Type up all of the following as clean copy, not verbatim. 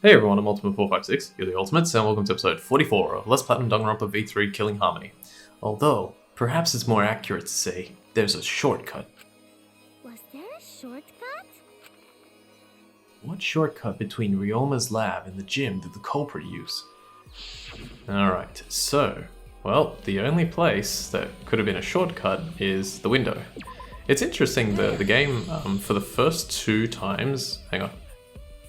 Hey everyone, I'm Ultimate456, you're the Ultimates, and welcome to episode 44 of Let's Platinum Danganronpa V3 Killing Harmony. Although, perhaps it's more accurate to say, there's a shortcut. Was there a shortcut? What shortcut between Ryoma's lab and the gym did the culprit use? Alright, so, well, the only place that could have been a shortcut is the window. It's interesting, the game, for the first two times, hang on.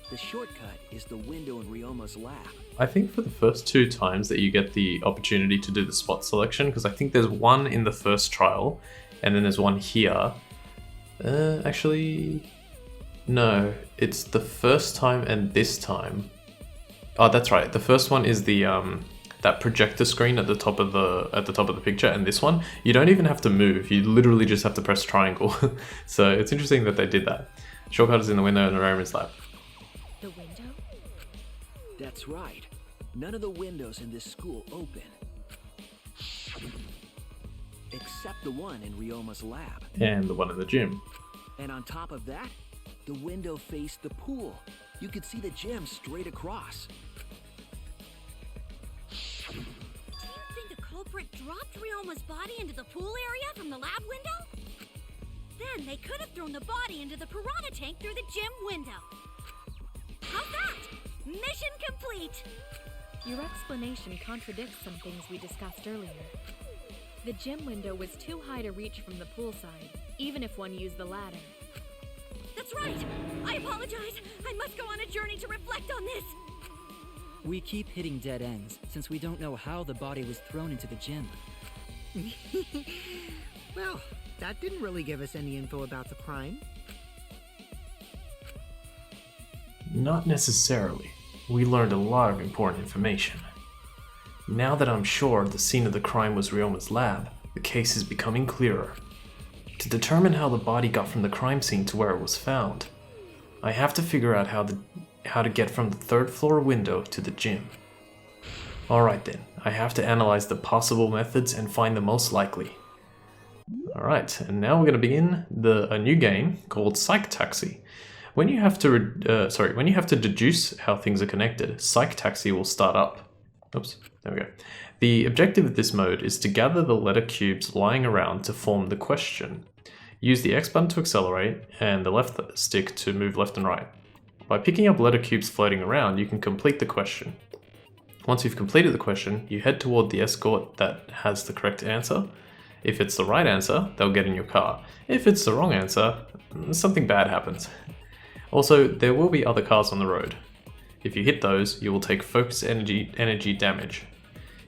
The shortcut is the window in Ryoma's lab. I think for the first two times that you get the opportunity to do the spot selection, because I think there's one in the first trial, and then there's one here. Actually, no, it's the first time and this time. Oh, that's right. The first one is the that projector screen at the top of the picture, and this one you don't even have to move. You literally just have to press triangle. So it's interesting that they did that. Shortcut is in the window in Ryoma's lab. The window? That's right. None of the windows in this school open. Except the one in Ryoma's lab. And the one in the gym. And on top of that, the window faced the pool. You could see the gym straight across. Do you think the culprit dropped Ryoma's body into the pool area from the lab window? Then they could have thrown the body into the piranha tank through the gym window. How's that? Mission complete! Your explanation contradicts some things we discussed earlier. The gym window was too high to reach from the pool side, even if one used the ladder. That's right! I apologize! I must go on a journey to reflect on this! We keep hitting dead ends, since we don't know how the body was thrown into the gym. Well, that didn't really give us any info about the crime. Not necessarily. We learned a lot of important information. Now that I'm sure the scene of the crime was Ryoma's lab, the case is becoming clearer. To determine how the body got from the crime scene to where it was found, I have to figure out how to get from the third floor window to the gym. Alright then, I have to analyze the possible methods and find the most likely. Alright, and now we're going to begin a new game called Psych Taxi. When you have to deduce how things are connected, Psych Taxi will start up. Oops, there we go. The objective of this mode is to gather the letter cubes lying around to form the question. Use the X button to accelerate and the left stick to move left and right. By picking up letter cubes floating around, you can complete the question. Once you've completed the question, you head toward the escort that has the correct answer. If it's the right answer, they'll get in your car. If it's the wrong answer, something bad happens. Also, there will be other cars on the road. If you hit those, you will take focus energy damage.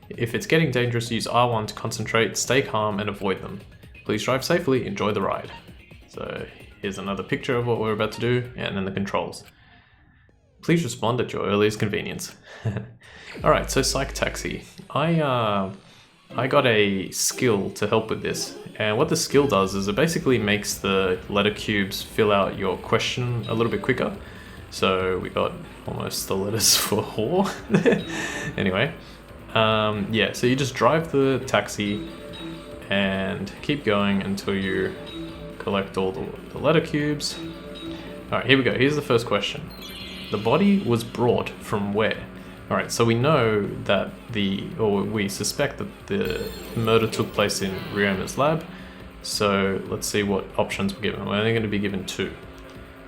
If it's getting dangerous, use R1 to concentrate, stay calm, and avoid them. Please drive safely, enjoy the ride. So here's another picture of what we're about to do, and then the controls. Please respond at your earliest convenience. Alright, so Psych Taxi. I got a skill to help with this, and what the skill does is it basically makes the letter cubes fill out your question a little bit quicker. So we got almost the letters for whore. Anyway, yeah, so you just drive the taxi and keep going until you collect all the letter cubes. Alright, here we go. Here's the first question. The body was brought from where? Alright, so we know that we suspect that the murder took place in Ryoma's lab. So let's see what options we're given. We're only going to be given two.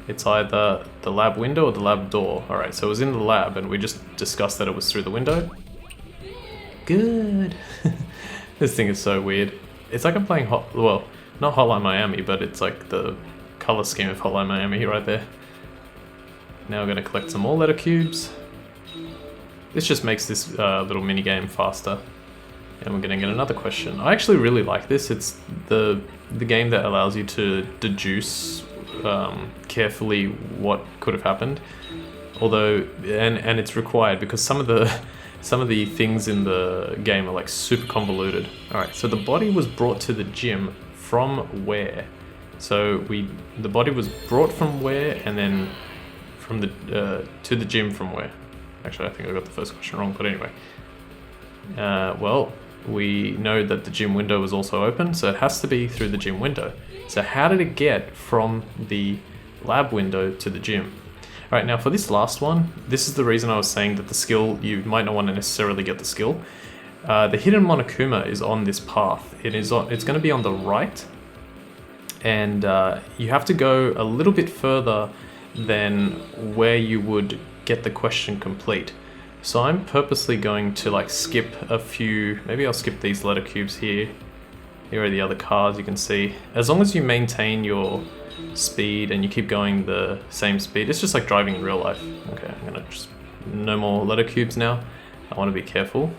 It's either the lab window or the lab door. Alright, so it was in the lab and we just discussed that it was through the window. Good. This thing is so weird. It's like I'm playing not Hotline Miami, but it's like the color scheme of Hotline Miami right there. Now we're going to collect some more letter cubes. This just makes this little mini game faster. And we're going to get another question. I actually really like this. It's the game that allows you to deduce carefully what could have happened. Although, and it's required because some of the things in the game are like super convoluted. Alright, so the body was brought to the gym from where? So the body was brought from where, and then from to the gym from where? Actually, I think I got the first question wrong, but anyway. Well, we know that the gym window was also open, so it has to be through the gym window. So how did it get from the lab window to the gym? Alright, now for this last one, this is the reason I was saying that the skill, you might not want to necessarily get the skill. The hidden Monokuma is on this path. It's going to be on the right, and you have to go a little bit further than where you would get the question complete. So I'm purposely going to like skip a few, maybe I'll skip these letter cubes here. Here are the other cards you can see. As long as you maintain your speed and you keep going the same speed, it's just like driving in real life. Okay, I'm gonna just, no more letter cubes now. I want to be careful.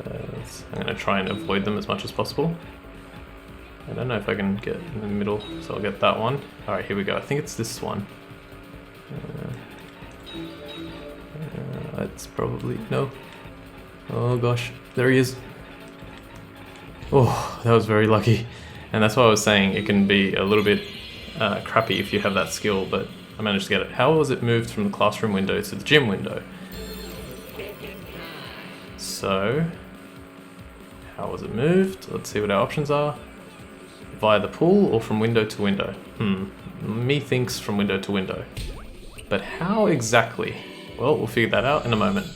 I'm gonna try and avoid them as much as possible. I don't know if I can get in the middle, so I'll get that one. Alright, here we go. I think it's this one. It's probably, no. Oh gosh, there he is. Oh, that was very lucky. And that's why I was saying it can be a little bit crappy if you have that skill, but I managed to get it. How was it moved from the classroom window to the gym window? So, how was it moved? Let's see what our options are. Via the pool or from window to window? Me thinks from window to window. But how exactly? Well, we'll figure that out in a moment.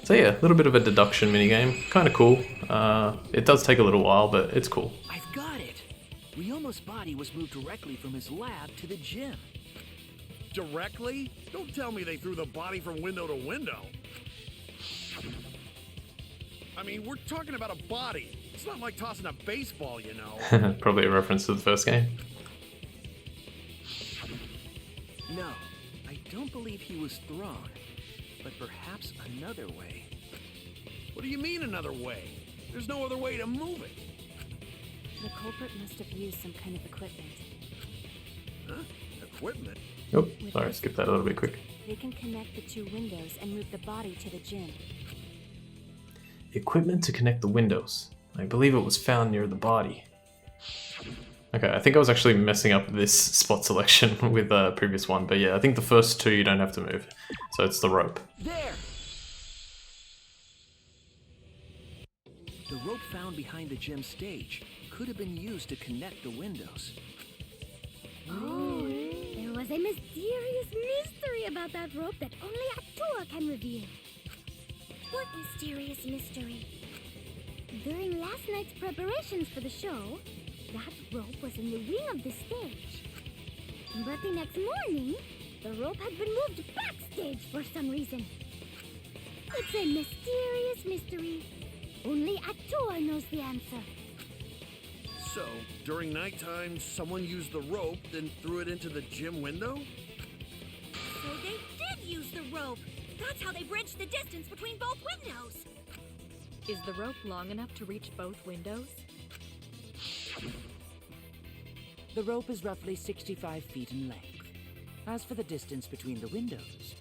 So yeah, a little bit of a deduction minigame. Kind of cool. It does take a little while, but it's cool. I've got it! Ryoma's body was moved directly from his lab to the gym. Directly? Don't tell me they threw the body from window to window. I mean, we're talking about a body. It's not like tossing a baseball, you know. Probably a reference to the first game. No, I don't believe he was thrown. But perhaps another way. What do you mean another way? There's no other way to move it. The culprit must have used some kind of equipment. Huh? Equipment? Oh, sorry, skip that a little bit quick. They can connect the two windows and move the body to the gym. Equipment to connect the windows. I believe it was found near the body. Okay, I think I was actually messing up this spot selection with the previous one, but yeah, I think the first two you don't have to move. So it's the rope. There! The rope found behind the gym stage could have been used to connect the windows. Oh, there was a mysterious mystery about that rope that only Atua can reveal. What mysterious mystery? During last night's preparations for the show, that rope was in the wing of the stage. But the next morning, the rope had been moved backstage for some reason. It's a mysterious mystery. Only Atua knows the answer. So, during nighttime, someone used the rope, then threw it into the gym window? So they did use the rope. That's how they bridged the distance between both windows. Is the rope long enough to reach both windows? The rope is roughly 65 feet in length. As for the distance between the windows...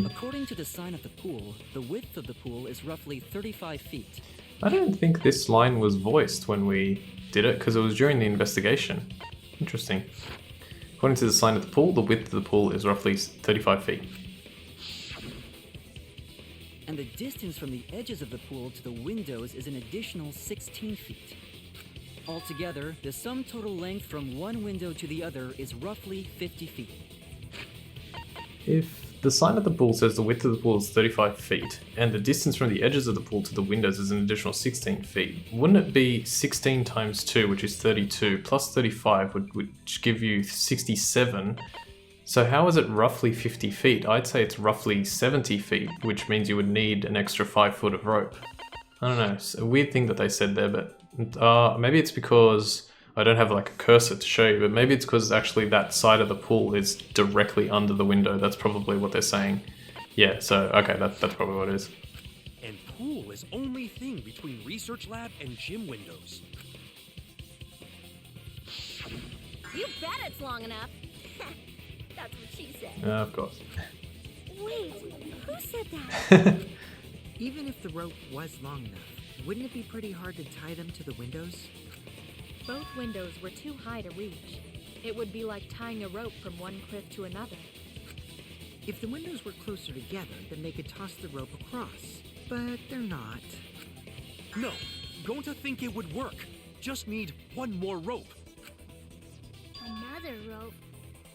According to the sign of the pool, the width of the pool is roughly 35 feet. I don't think this line was voiced when we did it, because it was during the investigation. Interesting. According to the sign of the pool, the width of the pool is roughly 35 feet. And the distance from the edges of the pool to the windows is an additional 16 feet. Altogether, the sum total length from one window to the other is roughly 50 feet. If the sign of the pool says the width of the pool is 35 feet, and the distance from the edges of the pool to the windows is an additional 16 feet, wouldn't it be 16 times 2, which is 32, plus 35, which give you 67? So how is it roughly 50 feet? I'd say it's roughly 70 feet, which means you would need an extra 5 foot of rope. I don't know, it's a weird thing that they said there, but maybe it's because I don't have like a cursor to show you, but maybe it's because actually that side of the pool is directly under the window. That's probably what they're saying. Yeah, so, okay, that's probably what it is. And pool is only thing between research lab and gym windows. You bet it's long enough. That's what she said. Of course. Wait, who said that? Even if the rope was long enough, wouldn't it be pretty hard to tie them to the windows? Both windows were too high to reach. It would be like tying a rope from one cliff to another. If the windows were closer together, then they could toss the rope across. But they're not. No, going to think it would work. Just need one more rope. another rope.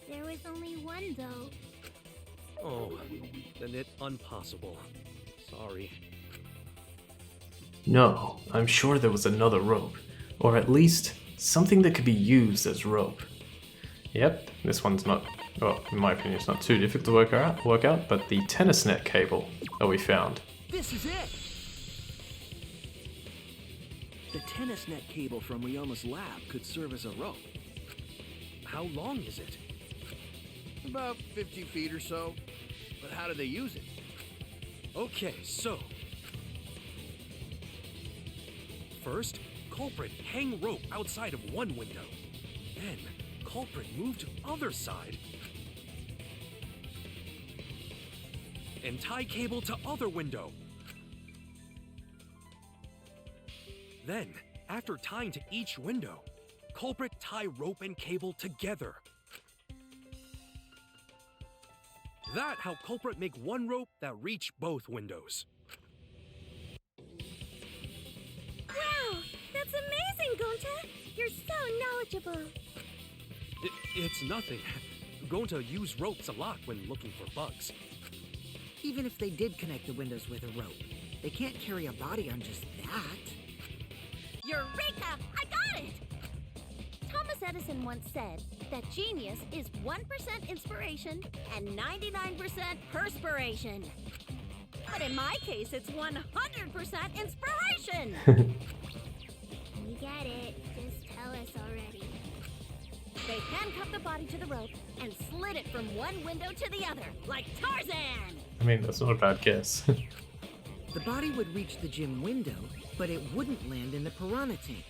There was only one, though. Oh, then it's impossible. Sorry. No, I'm sure there was another rope, or at least something that could be used as rope. Yep, this one's not, well, in my opinion, it's not too difficult to work out, but the tennis net cable that we found. This is it! The tennis net cable from Ryoma's lab could serve as a rope. How long is it? About 50 feet or so. But how do they use it? Okay, so... First, culprit hang rope outside of one window. Then, culprit move to other side. And tie cable to other window. Then, after tying to each window, culprit tie rope and cable together. That how culprit make one rope that reach both windows. Wow, that's amazing, Gonta! You're so knowledgeable. It's nothing. Gonta use ropes a lot when looking for bugs. Even if they did connect the windows with a rope, they can't carry a body on just that. Eureka! I got it! Thomas Edison once said that genius is 1% inspiration and 99% perspiration. But in my case, it's 100% inspiration! We get it. Just tell us already. They handcuffed the body to the rope and slid it from one window to the other, like Tarzan! I mean, that's not a bad guess. The body would reach the gym window, but it wouldn't land in the piranha tank.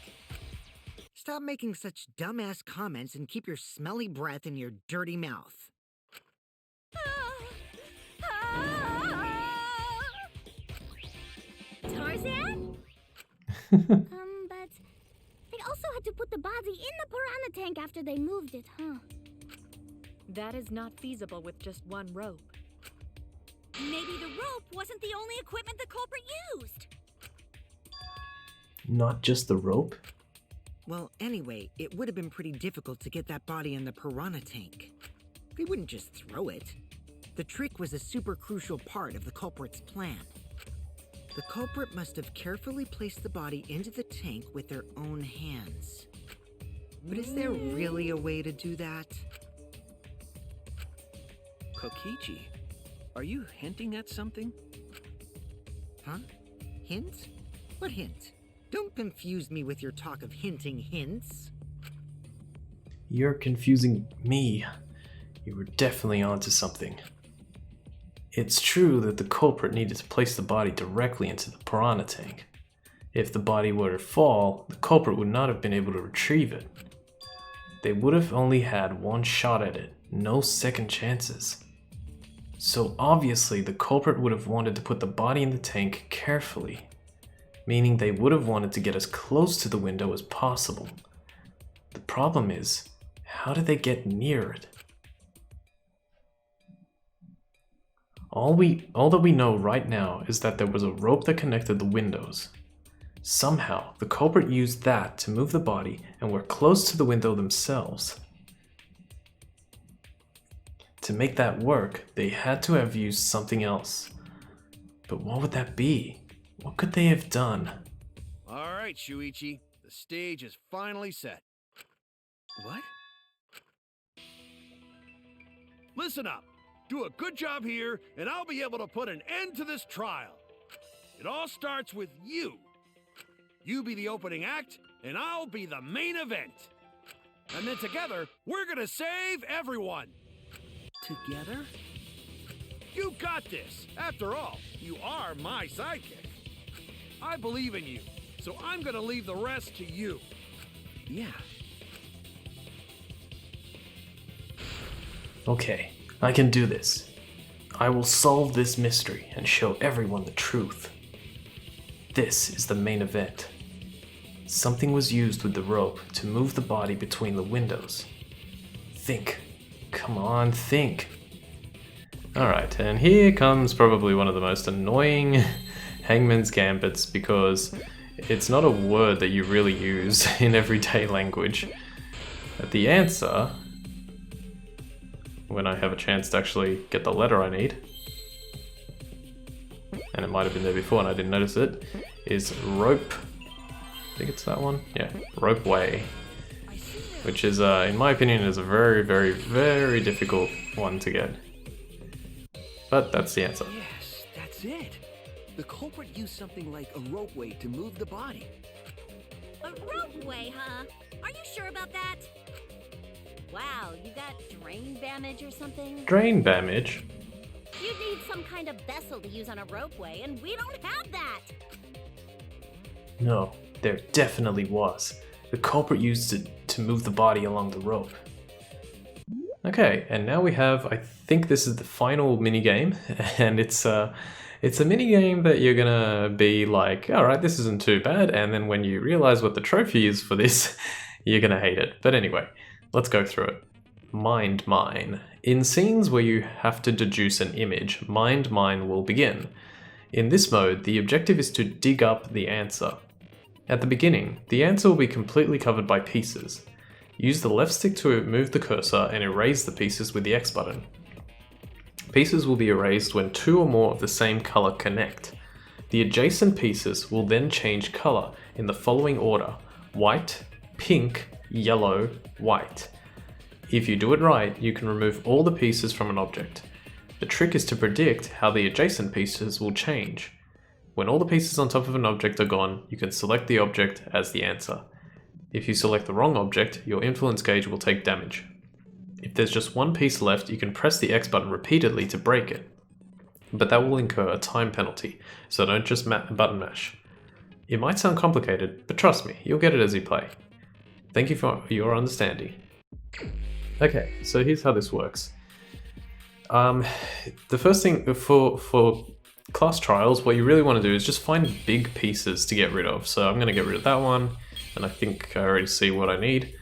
Stop making such dumbass comments and keep your smelly breath in your dirty mouth. Tarzan? But they also had to put the body in the piranha tank after they moved it, huh? That is not feasible with just one rope. Maybe the rope wasn't the only equipment the culprit used. Not just the rope? Well, anyway, it would have been pretty difficult to get that body in the piranha tank. They wouldn't just throw it. The trick was a super crucial part of the culprit's plan. The culprit must have carefully placed the body into the tank with their own hands. But is there really a way to do that? Kokichi, are you hinting at something? Huh? Hint? What hint? Don't confuse me with your talk of hinting hints. You're confusing me. You were definitely onto something. It's true that the culprit needed to place the body directly into the piranha tank. If the body were to fall, the culprit would not have been able to retrieve it. They would have only had one shot at it, no second chances. So obviously the culprit would have wanted to put the body in the tank carefully, meaning they would have wanted to get as close to the window as possible. The problem is, how did they get near it? All that we know right now is that there was a rope that connected the windows. Somehow, the culprit used that to move the body and were close to the window themselves. To make that work, they had to have used something else. But what would that be? What could they have done? All right, Shuichi. The stage is finally set. What? Listen up. Do a good job here, and I'll be able to put an end to this trial. It all starts with you. You be the opening act, and I'll be the main event. And then together, we're gonna save everyone. Together? You got this. After all, you are my sidekick. I believe in you, so I'm gonna leave the rest to you. Yeah. Okay, I can do this. I will solve this mystery and show everyone the truth. This is the main event. Something was used with the rope to move the body between the windows. Think. Come on, think. Alright, and here comes probably one of the most annoying hangman's gambits because it's not a word that you really use in everyday language. But the answer when I have a chance to actually get the letter I need, and it might have been there before and I didn't notice it, is rope. I think it's that one. Yeah, rope way. Which is, in my opinion, is a very, very, very difficult one to get. But that's the answer. Yes, that's it. The culprit used something like a ropeway to move the body. A ropeway, huh? Are you sure about that? Wow, you got drain damage or something? Drain damage? You'd need some kind of vessel to use on a ropeway, and we don't have that! No, there definitely was. The culprit used it to move the body along the rope. Okay, and now we have, I think this is the final minigame, and it's a minigame that you're gonna be like, alright, this isn't too bad, and then when you realize what the trophy is for this, you're gonna hate it. But anyway, let's go through it. Mind Mine. In scenes where you have to deduce an image, Mind Mine will begin. In this mode, the objective is to dig up the answer. At the beginning, the answer will be completely covered by pieces. Use the left stick to move the cursor and erase the pieces with the X button. Pieces will be erased when two or more of the same color connect. The adjacent pieces will then change color in the following order: white, pink, yellow, white. If you do it right, you can remove all the pieces from an object. The trick is to predict how the adjacent pieces will change. When all the pieces on top of an object are gone, you can select the object as the answer. If you select the wrong object, your influence gauge will take damage. If there's just one piece left, you can press the X button repeatedly to break it. But that will incur a time penalty, so don't just button mash. It might sound complicated, but trust me, you'll get it as you play. Thank you for your understanding. Okay, so here's how this works. The first thing for class trials, what you really want to do is just find big pieces to get rid of. So I'm going to get rid of that one, and I think I already see what I need.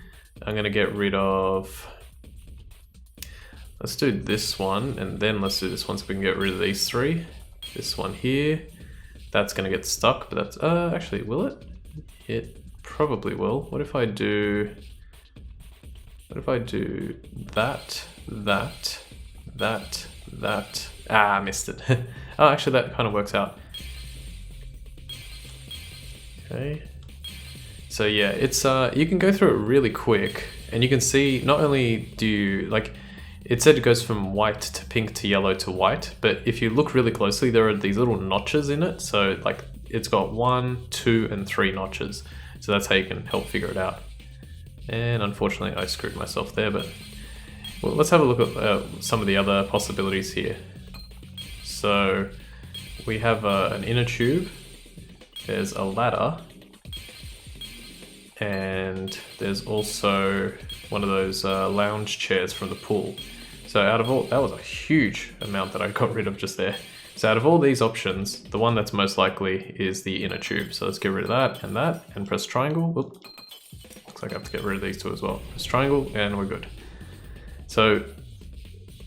I'm going to get rid of... Let's do this one, and then let's do this one so we can get rid of these three. This one here, that's going to get stuck, but that's... actually, will it? It probably will. What if I do that, that, that, that... Ah, I missed it. Oh, actually that kind of works out. Okay. So yeah, it's you can go through it really quick, and you can see not only do you, like, it said it goes from white to pink to yellow to white, but if you look really closely, there are these little notches in it. So like it's got 1, 2, and 3 notches. So that's how you can help figure it out. And unfortunately I screwed myself there, but well, let's have a look at some of the other possibilities here. So we have an inner tube, there's a ladder, and there's also one of those lounge chairs from the pool. So out of all, that was a huge amount that I got rid of just there. So out of all these options, the one that's most likely is the inner tube. So let's get rid of that, and press triangle. Oop. Looks like I have to get rid of these two as well. Press triangle, and we're good. So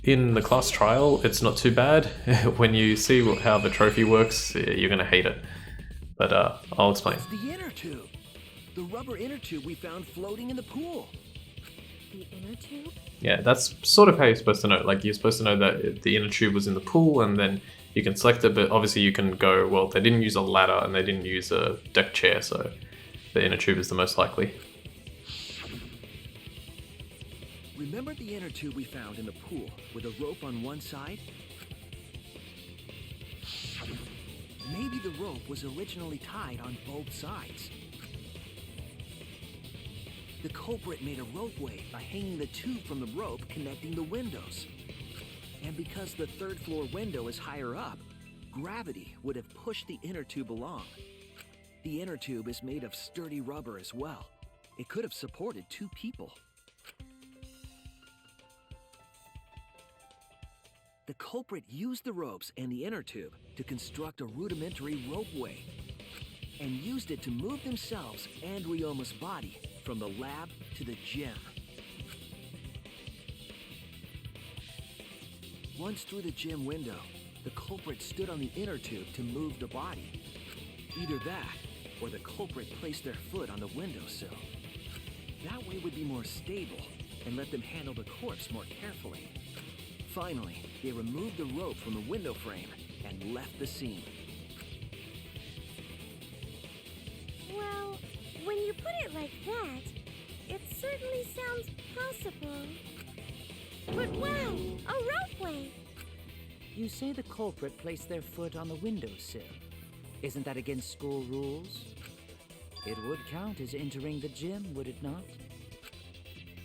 in the class trial, it's not too bad. When you see how the trophy works, you're gonna hate it. But I'll explain. It's the inner tube. The rubber inner tube we found floating in the pool. The inner tube? Yeah, that's sort of how you're supposed to know. Like, you're supposed to know that the inner tube was in the pool, and then you can select it, but obviously you can go, well, they didn't use a ladder and they didn't use a deck chair, so the inner tube is the most likely. Remember the inner tube we found in the pool with a rope on one side? Maybe the rope was originally tied on both sides. The culprit made a ropeway by hanging the tube from the rope connecting the windows. And because the third floor window is higher up, gravity would have pushed the inner tube along. The inner tube is made of sturdy rubber as well. It could have supported 2 people. The culprit used the ropes and the inner tube to construct a rudimentary ropeway, and used it to move themselves and Ryoma's body from the lab to the gym. Once through the gym window, the culprit stood on the inner tube to move the body. Either that, or the culprit placed their foot on the windowsill. That way would be more stable and let them handle the corpse more carefully. Finally, they removed the rope from the window frame and left the scene. Well, when you put it like that, it certainly sounds possible. But wow, a ropeway! You say the culprit placed their foot on the windowsill. Isn't that against school rules? It would count as entering the gym, would it not?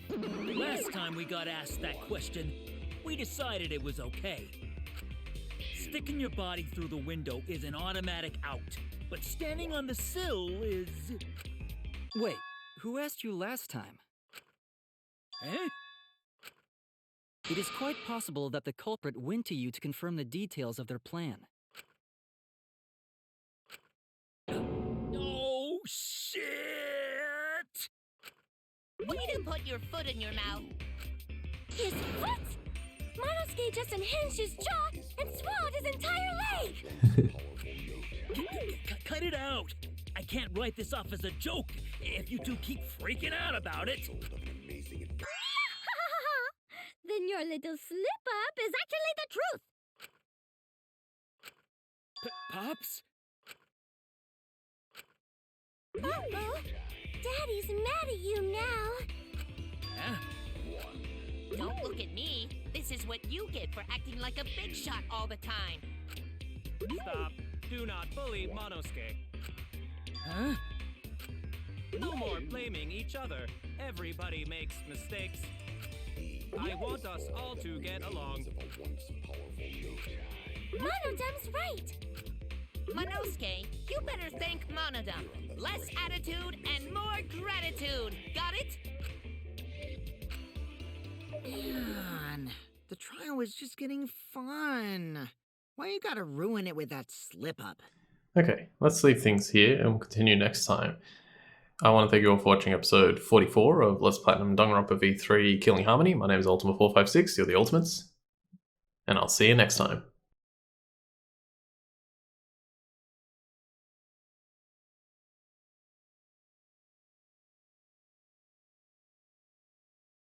Last time we got asked that question, we decided it was okay. Sticking your body through the window is an automatic out, but standing on the sill is... Wait, who asked you last time? Eh? It is quite possible that the culprit went to you to confirm the details of their plan. Oh, shit! Way to put your foot in your mouth. His foot? Monosuke just unhinged his jaw and swallowed his entire leg! Cut it out! I can't write this off as a joke if you two keep freaking out about it. Then your little slip-up is actually the truth! Pops? Uh-oh. Daddy's mad at you now. Huh? Don't look at me. This is what you get for acting like a big shot all the time. Stop. Do not bully Monosuke. Huh? No more blaming each other. Everybody makes mistakes. I want us all to get along. Monodam's right. Monosuke, you better thank Monodam. Less attitude and more gratitude. Got it? Man, the trial was just getting fun. Why you gotta ruin it with that slip-up? Okay, let's leave things here and we'll continue next time. I want to thank you all for watching episode 44 of Let's Platinum Danganronpa V3 Killing Harmony. My name is Ultima456, you're the Ultimates, and I'll see you next time.